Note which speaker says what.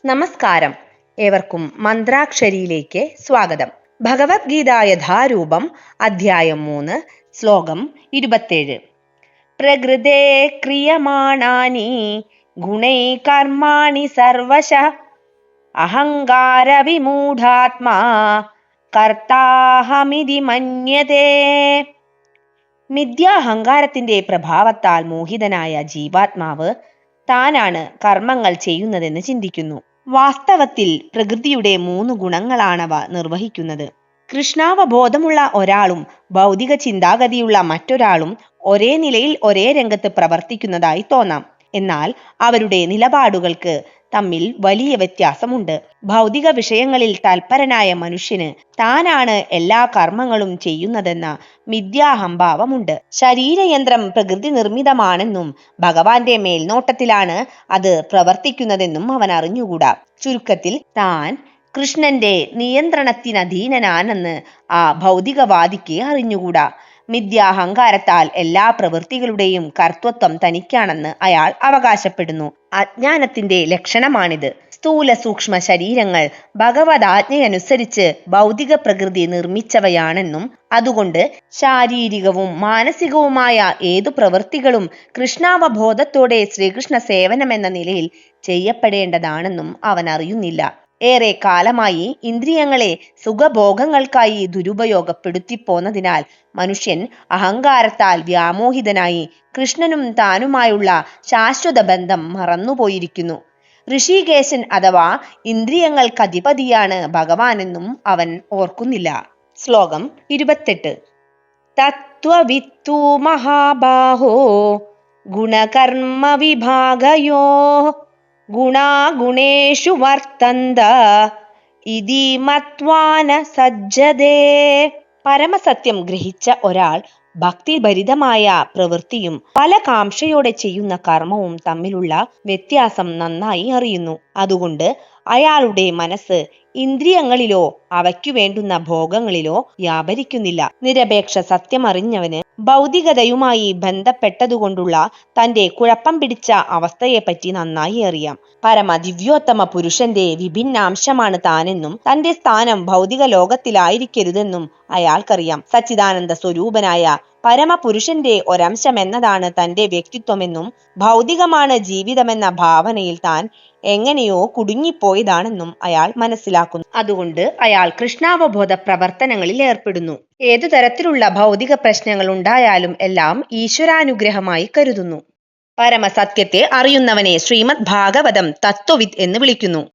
Speaker 1: നമസ്കാരം. ഏവർക്കും മന്ത്രാക്ഷരിയിലേക്ക് സ്വാഗതം. ഭഗവത്ഗീത യഥാരൂപം അധ്യായം 3 ശ്ലോകം 27. പ്രകൃതേ ക്രിയമാണാനി ഗുണൈ കർമാണി സർവശഃ അഹങ്കാര വിമൂഢാത്മാ കർത്താഹമിതി മന്യതേ. മിഥ്യാഹങ്കാരത്തിന്റെ പ്രഭാവത്താൽ മോഹിതനായ ജീവാത്മാവ് താനാണ് കർമ്മങ്ങൾ ചെയ്യുന്നതെന്ന് ചിന്തിക്കുന്നു. വാസ്തവത്തിൽ പ്രകൃതിയുടെ 3 ഗുണങ്ങളാണവ നിർവഹിക്കുന്നത്. കൃഷ്ണാവബോധമുള്ള ഒരാളും ഭൗതിക ചിന്താഗതിയുള്ള മറ്റൊരാളും ഒരേ നിലയിൽ ഒരേ രംഗത്ത് പ്രവർത്തിക്കുന്നതായി തോന്നാം. എന്നാൽ അവരുടെ നിലപാടുകൾക്ക് തമ്മിൽ വലിയ വ്യത്യാസമുണ്ട്. ഭൗതിക വിഷയങ്ങളിൽ തൽപരനായ മനുഷ്യന് താനാണ് എല്ലാ കർമ്മങ്ങളും ചെയ്യുന്നതെന്ന മിഥ്യാഹംഭാവമുണ്ട്. ശരീരയന്ത്രം പ്രകൃതി നിർമ്മിതമാണെന്നും ഭഗവാന്റെ മേൽനോട്ടത്തിലാണ് അത് പ്രവർത്തിക്കുന്നതെന്നും അവൻ അറിഞ്ഞുകൂടാ. ചുരുക്കത്തിൽ താൻ കൃഷ്ണന്റെ നിയന്ത്രണത്തിനധീനനാണെന്ന് ആ ഭൗതികവാദിക്ക് അറിഞ്ഞുകൂടാ. മിഥ്യാഹങ്കാരത്താൽ എല്ലാ പ്രവൃത്തികളുടെയും കർത്തൃത്വം തനിക്കാണെന്ന് അയാൾ അവകാശപ്പെടുന്നു. അജ്ഞാനത്തിന്റെ ലക്ഷണമാണിത്. സ്ഥൂല സൂക്ഷ്മ ശരീരങ്ങൾ ഭഗവദാജ്ഞയനുസരിച്ച് ഭൗതിക പ്രകൃതി നിർമ്മിച്ചവയാണെന്നും അതുകൊണ്ട് ശാരീരികവും മാനസികവുമായ ഏതു പ്രവൃത്തികളും കൃഷ്ണാവബോധത്തോടെ ശ്രീകൃഷ്ണ സേവനമെന്ന നിലയിൽ ചെയ്യപ്പെടേണ്ടതാണെന്നും അവൻ അറിയുന്നില്ല. ഏറെ കാലമായി ഇന്ദ്രിയങ്ങളെ സുഖഭോഗങ്ങൾക്കായി ദുരുപയോഗപ്പെടുത്തിപ്പോന്നതിനാൽ മനുഷ്യൻ അഹങ്കാരത്താൽ വ്യാമോഹിതനായി കൃഷ്ണനും താനുമായുള്ള ശാശ്വത ബന്ധം മറന്നുപോയിരിക്കുന്നു. ഋഷികേശൻ അഥവാ ഇന്ദ്രിയങ്ങൾക്കധിപതിയാണ് ഭഗവാനെന്നും അവൻ ഓർക്കുന്നില്ല. ശ്ലോകം 28. തത്വവിത്തൂ മഹാബാഹോ ഗുണകർമ്മ വിഭാഗയോ ഗുണാഗുണേഷു വർത്തന്ത ഇതി മത്വാന സജ്ജതേ. പരമസത്യം ഗ്രഹിച്ച ഒരാൾ ഭക്തിഭരിതമായ പ്രവൃത്തിയും പല കാംക്ഷയോടെ ചെയ്യുന്ന കർമ്മവും തമ്മിലുള്ള വ്യത്യാസം നന്നായി അറിയുന്നു. അതുകൊണ്ട് അയാളുടെ മനസ്സ് ഇന്ദ്രിയങ്ങളിലോ അവയ്ക്കു വേണ്ടുന്ന ഭോഗങ്ങളിലോ വ്യാപരിക്കുന്നില്ല. നിരപേക്ഷ സത്യമറിഞ്ഞവന് ഭൗതികതയുമായി ബന്ധപ്പെട്ടതുകൊണ്ടുള്ള തന്റെ കുഴപ്പം പിടിച്ച അവസ്ഥയെപ്പറ്റി നന്നായി അറിയാം. പരമദിവ്യോത്തമ പുരുഷന്റെ വിഭിന്നാംശമാണ് താനെന്നും തന്റെ സ്ഥാനം ഭൗതിക ലോകത്തിലായിരിക്കരുതെന്നും അയാൾക്കറിയാം. സച്ചിദാനന്ദ സ്വരൂപനായ പരമപുരുഷന്റെ ഒരംശമെന്നതാണ് തന്റെ വ്യക്തിത്വമെന്നും ഭൗതികമാണ് ജീവിതമെന്ന ഭാവനയിൽ താൻ എങ്ങനെയോ കുടുങ്ങിപ്പോയതാണെന്നും അയാൾ മനസ്സിലാക്കുന്നു. അതുകൊണ്ട് അയാൾ കൃഷ്ണാവബോധ പ്രവർത്തനങ്ങളിൽ ഏർപ്പെടുന്നു. ഏതു തരത്തിലുള്ള ഭൗതിക പ്രശ്നങ്ങൾ ഉണ്ടായാലും എല്ലാം ഈശ്വരാനുഗ്രഹമായി കരുതുന്നു. പരമസത്യത്തെ അറിയുന്നവനെ ശ്രീമദ് ഭാഗവതം തത്വവിത്ത് എന്ന് വിളിക്കുന്നു.